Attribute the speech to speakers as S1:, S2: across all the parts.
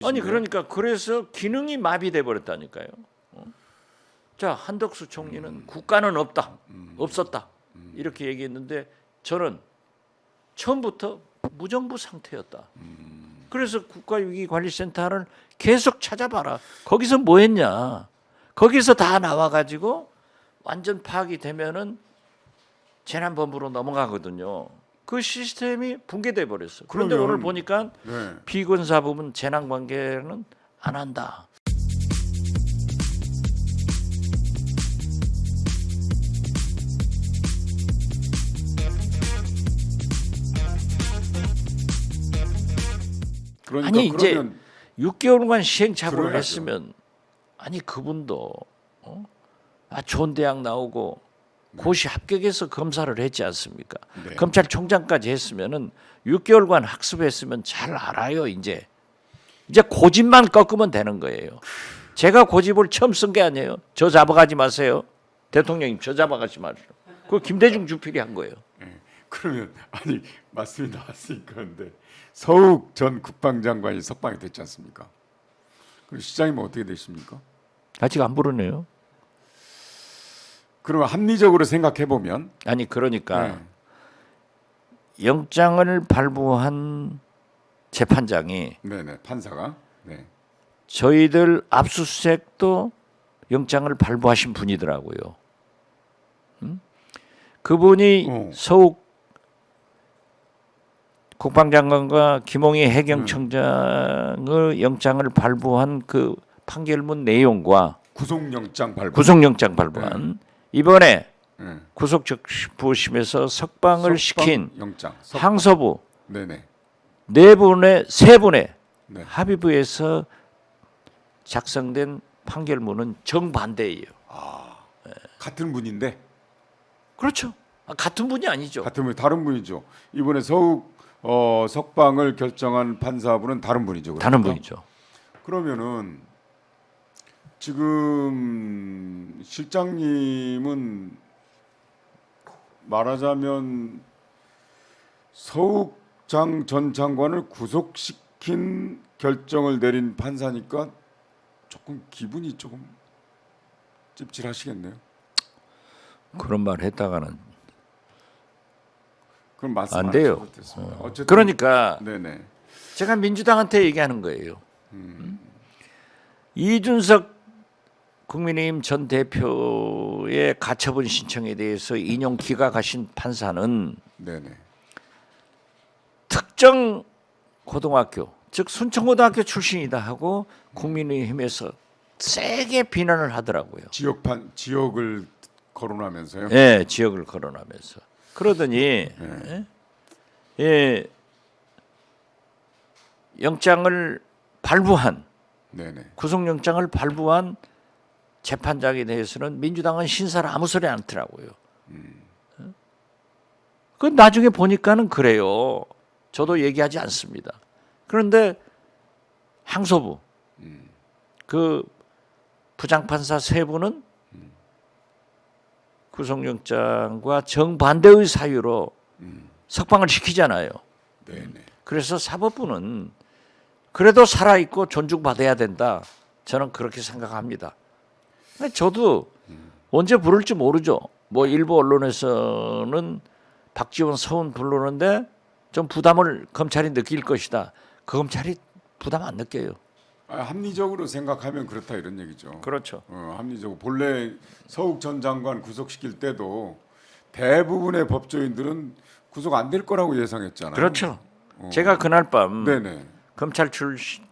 S1: 아니 그러니까 그래서 기능이 마비돼 버렸다니까요. 자, 한덕수 총리는 국가는 없다, 없었다 이렇게 얘기했는데 저는 처음부터 무정부 상태였다. 그래서 국가위기관리센터를 계속 찾아봐라. 거기서 뭐 했냐? 거기서 다 나와가지고 완전 파악이 되면은 재난본부로 넘어가거든요. 그 시스템이 붕괴돼 버렸어. 그런데
S2: 그러면,
S1: 오늘 보니까
S2: 네.
S1: 비군사 부문 재난관계는 안 한다.
S2: 그러니까
S1: 아니 이제
S2: 그러면
S1: 6개월간 시행착오를
S2: 그래야죠.
S1: 했으면 아니 그분도 좋은 대학 나오고 고시 합격해서 검사를 했지 않습니까?
S2: 네.
S1: 검찰총장까지 했으면은 6개월간 학습했으면 잘 알아요. 이제 고집만 꺾으면 되는 거예요. 제가 고집을 처음 쓴 게 아니에요. 저 잡아가지 마세요. 대통령님 저 잡아가지 마세요. 그거 김대중 주필이 한 거예요.
S2: 그러면 아니 말씀이 나왔으니까 근데 서욱 전 국방장관이 석방이 됐지 않습니까? 그럼 시장님은 어떻게 되십니까?
S1: 아직 안 부르네요.
S2: 그러면 합리적으로 생각해 보면
S1: 아니 그러니까 영장을 발부한 재판장이
S2: 네네 판사가 네.
S1: 저희들 압수수색도 영장을 발부하신 분이더라고요. 그분이 서욱 국방장관과 김홍희 해경청장의 영장을 발부한 그 판결문 내용과
S2: 구속영장 발부.
S1: 구속영장 발부한 이번에
S2: 네.
S1: 구속부심에서 석방을 시킨
S2: 영장.
S1: 항소부
S2: 네네.
S1: 세 분의
S2: 네.
S1: 합의부에서 작성된 판결문은 정반대예요.
S2: 같은 분인데
S1: 그렇죠. 같은 분이 아니죠.
S2: 같은 분 다른 분이죠. 이번에 서욱 석방을 결정한 판사분은 다른 분이죠. 그러니까?
S1: 다른 분이죠.
S2: 그러면은 지금 실장님은 말하자면 서욱 전 장관을 구속시킨 결정을 내린 판사니까 조금 기분이 조금 찝찝하시겠네요.
S1: 그런 말 했다가는
S2: 그럼 말씀
S1: 안 돼요.
S2: 못했습니다. 어쨌든
S1: 그러니까
S2: 네네.
S1: 제가 민주당한테 얘기하는 거예요. 이준석 국민의힘 전 대표의 가처분 신청에 대해서 인용 기각하신 판사는
S2: 네네.
S1: 특정 고등학교, 즉 순천고등학교 출신이다 하고 국민의힘에서 세게 비난을 하더라고요.
S2: 지역을 거론하면서요.
S1: 예, 지역을 거론하면서 그러더니 영장을 발부한
S2: 네네.
S1: 구속영장을 발부한 재판장에 대해서는 민주당은 신사를 아무 소리 안 하더라고요. 그 나중에 보니까는 그래요. 저도 얘기하지 않습니다. 그런데 항소부 그 부장판사 세 분은 구속영장과 정반대의 사유로 석방을 시키잖아요.
S2: 네네.
S1: 그래서 사법부는 그래도 살아있고 존중받아야 된다. 저는 그렇게 생각합니다. 저도 언제 부를지 모르죠. 뭐 일부 언론에서는 박지원 서훈 부르는데 좀 부담을 검찰이 느낄 것이다. 그 검찰이 부담 안 느껴요.
S2: 합리적으로 생각하면 그렇다 이런 얘기죠.
S1: 그렇죠.
S2: 합리적으로 본래 서욱 전 장관 구속시킬 때도 대부분의 법조인들은 구속 안 될 거라고 예상했잖아요.
S1: 그렇죠. 제가 그날 밤
S2: 네네.
S1: 검찰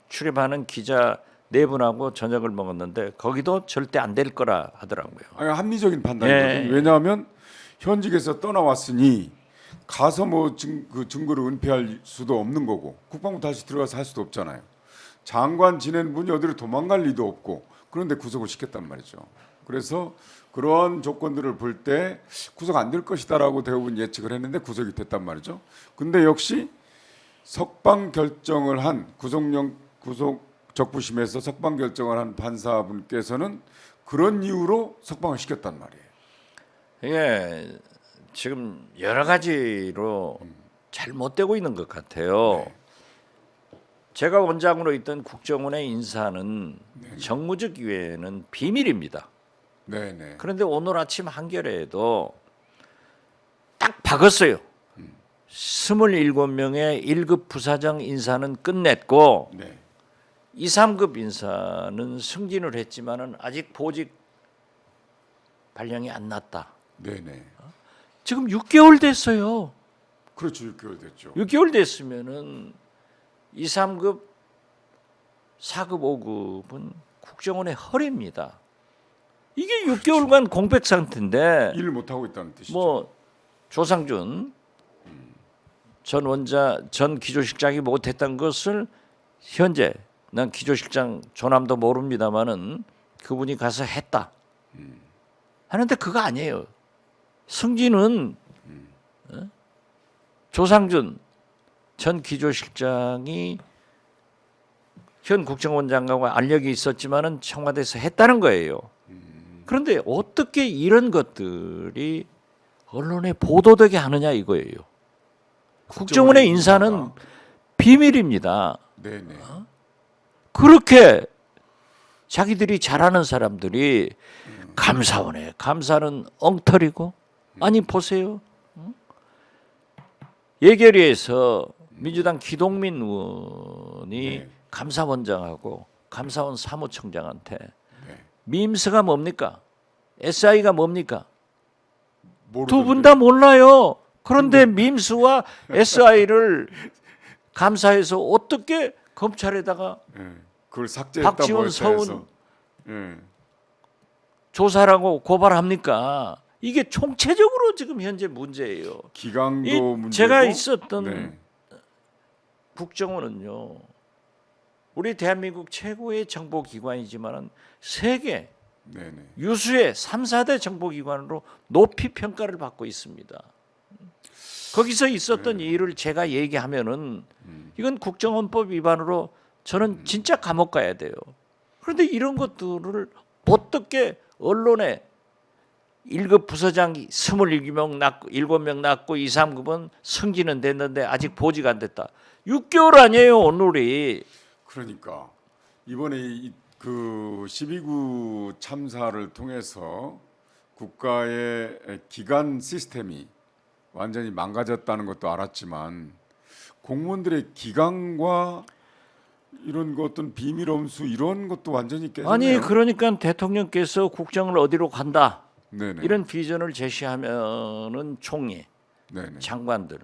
S1: 출입하는 기자 네 분하고 저녁을 먹었는데 거기도 절대 안 될 거라 하더라고요.
S2: 아니, 합리적인 판단이거든요. 왜냐하면 현직에서 떠나왔으니 가서 뭐 그 증거를 은폐할 수도 없는 거고 국방부 다시 들어가서 할 수도 없잖아요. 장관 지낸 분이 어디로 도망갈 리도 없고 그런데 구속을 시켰단 말이죠. 그래서 그런 조건들을 볼 때 구속 안 될 것이다라고 대부분 예측을 했는데 구속이 됐단 말이죠. 근데 역시 석방 결정을 한 구속 적부심에서 석방 결정을 한 판사분께서는 그런 이유로 석방을 시켰단 말이에요.
S1: 이게 지금 여러 가지로 잘못되고 있는 것 같아요. 제가 원장으로 있던 국정원의 인사는 정무직 이외에는 비밀입니다.
S2: 네네.
S1: 그런데 오늘 아침 한겨레에도 딱 박았어요. 27명의 1급 부사장 인사는 끝냈고
S2: 네.
S1: 2, 3급 인사는 승진을 했지만은 아직 보직 발령이 안 났다.
S2: 네네.
S1: 지금 6개월 됐어요.
S2: 그렇죠. 6개월 됐죠.
S1: 6개월 됐으면은 2, 3급, 4급, 5급은 국정원의 허리입니다. 이게 6개월간 공백 상태인데
S2: 일을 못 하고 있다는 뜻이죠.
S1: 뭐 조상준 전 기조실장이 못했던 것을 현재 난 기조실장 조남도 모릅니다만은 그분이 가서 했다 하는데 그거 아니에요. 승진은 조상준 전 기조실장이 현 국정원장과 알력이 있었지만은 청와대에서 했다는 거예요. 그런데 어떻게 이런 것들이 언론에 보도되게 하느냐 이거예요. 국정원의 인사는 비밀입니다.
S2: 네네.
S1: 그렇게 자기들이 잘하는 사람들이 감사원에 감사는 엉터리고 아니 보세요. 예결위에서 민주당 기동민 의원이
S2: 네.
S1: 감사원장하고 감사원 사무총장한테
S2: 네.
S1: 밈스가 뭡니까? SI가 뭡니까?
S2: 모르던데.
S1: 두 분 다 몰라요. 그런데 밈스와 SI를 감사해서 어떻게 검찰에다가
S2: 예. 그걸 삭제했다
S1: 박지원,
S2: 뭐
S1: 서훈
S2: 해서. 예.
S1: 조사라고 고발합니까? 이게 총체적으로 지금 현재 문제예요.
S2: 기강도 문제고.
S1: 제가 있었던
S2: 네.
S1: 국정원은요. 우리 대한민국 최고의 정보기관이지만 세계
S2: 네네.
S1: 유수의 3, 4대 정보기관으로 높이 평가를 받고 있습니다. 거기서 있었던 일을 제가 얘기하면은 이건 국정원법 위반으로 저는 진짜 감옥 가야 돼요. 그런데 이런 것들을 어떻게 언론에 1급 부서장이 27명 낳고 7명 낳고 2, 3급은 승진은 됐는데 아직 보직 안 됐다. 6개월 아니에요, 오늘이.
S2: 그러니까 이번에 그 12구 참사를 통해서 국가의 기관 시스템이 완전히 망가졌다는 것도 알았지만 공무원들의 기강과 이런 거 어떤 비밀 엄수 이런 것도 완전히 깨졌네요.
S1: 아니 그러니까 대통령께서 국정을 어디로 간다
S2: 네네.
S1: 이런 비전을 제시하면은 총리,
S2: 네네.
S1: 장관들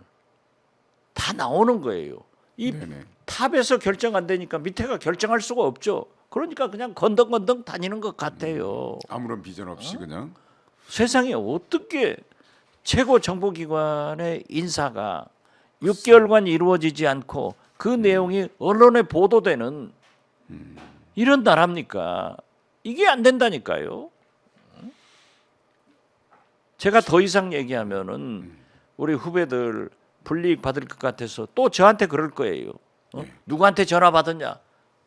S1: 다 나오는 거예요. 이
S2: 네네.
S1: 탑에서 결정 안 되니까 밑에가 결정할 수가 없죠. 그러니까 그냥 건덕건덕 다니는 것 같아요.
S2: 아무런 비전 없이 그냥.
S1: 세상에 어떻게 최고 정보기관의 인사가 6개월간 이루어지지 않고 그 내용이 언론에 보도되는 이런 나라입니까? 이게 안 된다니까요. 제가 더 이상 얘기하면은 우리 후배들 불이익 받을 것 같아서 또 저한테 그럴 거예요.
S2: 네.
S1: 누구한테 전화 받았냐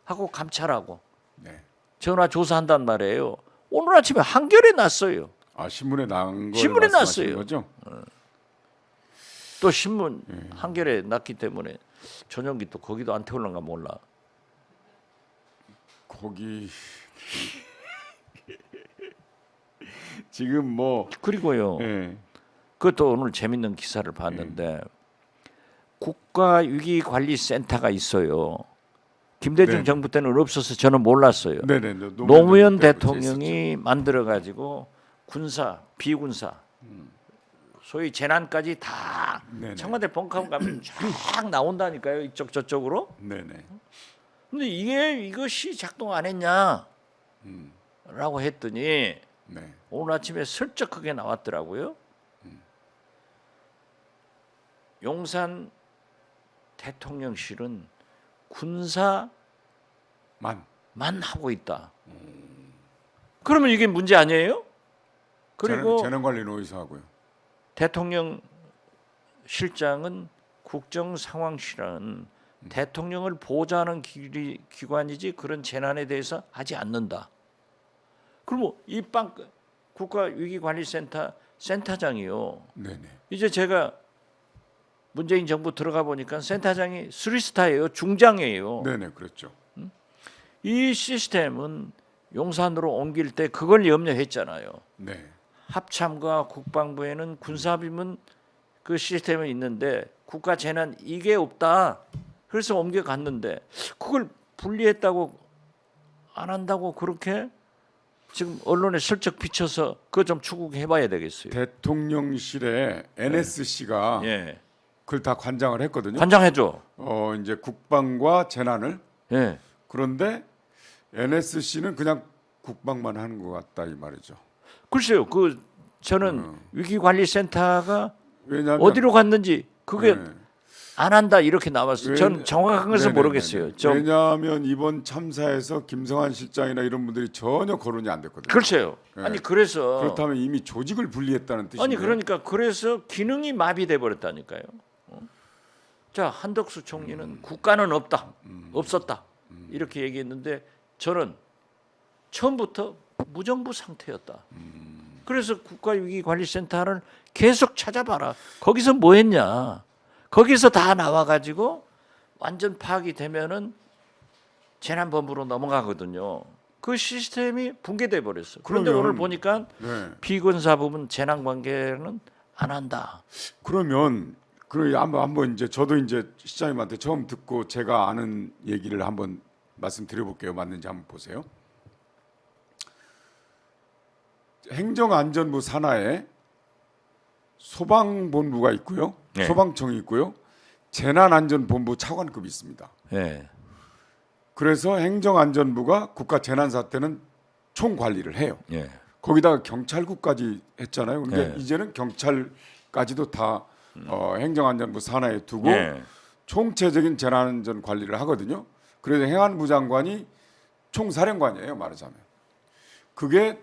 S1: 하고 감찰하고
S2: 네.
S1: 전화 조사한단 말이에요. 오늘 아침에 한겨레 났어요.
S2: 아 신문에 나온 걸
S1: 신문에
S2: 말씀하시는
S1: 났어요.
S2: 거죠?
S1: 또 신문 한겨레 났기 때문에 전용기 또 거기도 안 태울란가 몰라.
S2: 거기 지금 뭐
S1: 그리고요.
S2: 예.
S1: 그것도 오늘 재밌는 기사를 봤는데 국가위기관리센터가 있어요. 김대중
S2: 네.
S1: 정부 때는 없어서 저는 몰랐어요.
S2: 네네.
S1: 노무현 대통령이 만들어 가지고 군사, 비군사, 소위 재난까지 다
S2: 네네.
S1: 청와대 본관 가면 쫙 나온다니까요. 이쪽 저쪽으로.
S2: 네네.
S1: 근데 이것이 작동 안 했냐라고 했더니
S2: 네.
S1: 오늘 아침에 슬쩍 그게 나왔더라고요. 용산 대통령실은 군사만 하고 있다. 그러면 이게 문제 아니에요? 그리고
S2: 재난관리 노이사 하고요.
S1: 대통령 실장은 국정상황실은 대통령을 보좌하는 기관이지 그런 재난에 대해서 하지 않는다. 그럼 이 국가위기관리센터 센터장이요.
S2: 네네.
S1: 이제 제가 문재인 정부 들어가 보니까 센터장이 3스타예요. 중장이에요.
S2: 네네 그렇죠.
S1: 이 시스템은 용산으로 옮길 때 그걸 염려했잖아요.
S2: 네.
S1: 합참과 국방부에는 군사비문 그 시스템이 있는데 국가 재난 이게 없다. 그래서 옮겨갔는데 그걸 분리했다고 안 한다고 그렇게 지금 언론에 슬쩍 비춰서 그거 좀 추궁해봐야 되겠어요.
S2: 대통령실에 NSC가
S1: 예,
S2: 그걸 다 관장을 했거든요.
S1: 관장해줘.
S2: 이제 국방과 재난을.
S1: 예,
S2: 그런데 NSC는 그냥 국방만 하는 것 같다 이 말이죠.
S1: 글쎄요. 그 저는 위기관리센터가
S2: 왜냐하면
S1: 어디로 갔는지 그게
S2: 네.
S1: 안 한다 이렇게 나왔어요. 저는 정확한 것은
S2: 네네네네.
S1: 모르겠어요. 좀
S2: 왜냐하면 이번 참사에서 김성한 실장이나 이런 분들이 전혀 거론이 안 됐거든요.
S1: 그렇죠.
S2: 네.
S1: 아니 그래서
S2: 그렇다면 이미 조직을 분리했다는 뜻인데.
S1: 아니 그러니까 그래서 기능이 마비돼 버렸다니까요. 자 한덕수 총리는 국가는 없다, 없었다 이렇게 얘기했는데 저는 처음부터 무정부 상태였다. 그래서 국가위기관리센터를 계속 찾아봐라. 거기서 뭐 했냐? 거기서 다 나와가지고 완전 파악이 되면은 재난본부로 넘어가거든요. 그 시스템이 붕괴돼 버렸어. 그런데
S2: 그러면-
S1: 오늘 보니까
S2: 네.
S1: 비군사 부분 재난관계는 안 한다.
S2: 그러면 그 한번 이제 저도 이제 시장님한테 처음 듣고 제가 아는 얘기를 한번 말씀드려볼게요. 맞는지 한번 보세요. 행정안전부 산하에 소방본부가 있고요,
S1: 네.
S2: 소방청이 있고요, 재난안전본부 차관급이 있습니다.
S1: 예.
S2: 그래서 행정안전부가 국가 재난사태는 총관리를 해요.
S1: 예.
S2: 거기다가 경찰국까지 했잖아요. 근데
S1: 네.
S2: 이제는 경찰까지도 다 행정안전부 산하에 두고
S1: 예.
S2: 총체적인 재난안전 관리를 하거든요. 그래서 행안부 장관이 총사령관이에요, 말하자면. 그게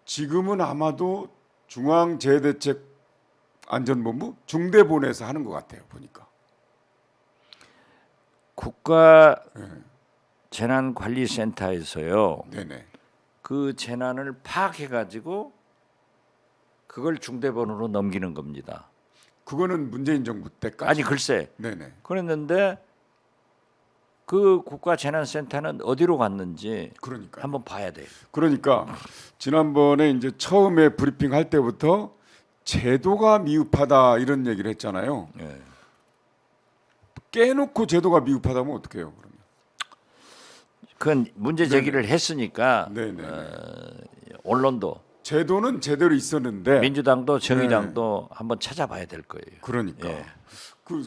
S2: 지금은 아마도 중앙재해대책안전본부 중대본에서 하는 것 같아요, 보니까.
S1: 국가 재난관리센터에서요.
S2: 네네.
S1: 그 재난을 파악해 가지고 그걸 중대본으로 넘기는 겁니다.
S2: 그거는 문재인 정부 때까지.
S1: 아니 글쎄
S2: 네네.
S1: 그랬는데 그 국가 재난센터는 어디로 갔는지
S2: 그러니까.
S1: 한번 봐야 돼요.
S2: 그러니까 지난번에 이제 처음에 브리핑 할 때부터 제도가 미흡하다 이런 얘기를 했잖아요.
S1: 예.
S2: 깨놓고 제도가 미흡하다면 어떻게 해요, 그러면?
S1: 그건 문제 제기를 했으니까
S2: 네네.
S1: 언론도
S2: 제도는 제대로 있었는데
S1: 민주당도 정의당도 한번 찾아봐야 될 거예요.
S2: 그러니까
S1: 예.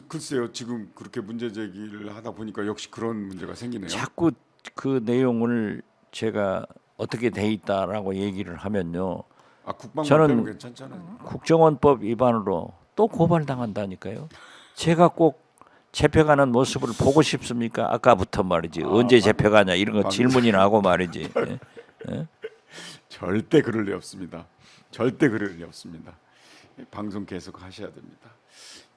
S2: 글쎄요, 지금 그렇게 문제 제기를 하다 보니까 역시 그런 문제가 생기네요.
S1: 자꾸 그 내용을 제가 어떻게 돼 있다라고 얘기를 하면요.
S2: 국방부
S1: 저는
S2: 빼면 괜찮잖아요.
S1: 국정원법 위반으로 또 고발당한다니까요. 제가 꼭 잡혀가는 모습을 보고 싶습니까? 아까부터 말이지. 언제 잡혀가냐 이런 거 질문이나 하고 말이지. 예?
S2: 절대 그럴 리 없습니다. 절대 그럴 리 없습니다. 방송 계속 하셔야 됩니다.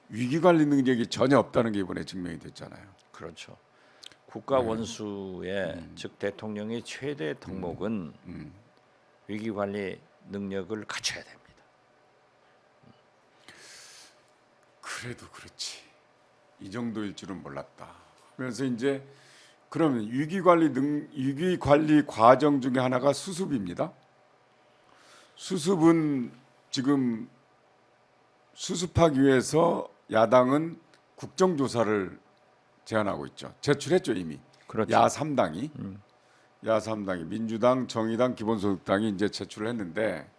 S2: 위기 관리 능력이 전혀 없다는 게 이번에 증명이 됐잖아요.
S1: 그렇죠. 국가 원수의 즉 대통령의 최대 덕목은 위기 관리 능력을 갖춰야 됩니다.
S2: 그래도 그렇지. 이 정도일 줄은 몰랐다. 그래서 이제 그러면 위기 관리 과정 중에 하나가 수습입니다. 수습은 지금 수습하기 위해서 야당은 국정조사를 제안하고 있죠. 제출했죠 이미.
S1: 그렇죠.
S2: 야 3당이 야 3당이 민주당, 정의당, 기본소득당이 이제 제출을 했는데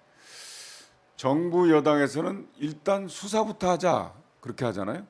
S2: 정부 여당에서는 일단 수사부터 하자 그렇게 하잖아요.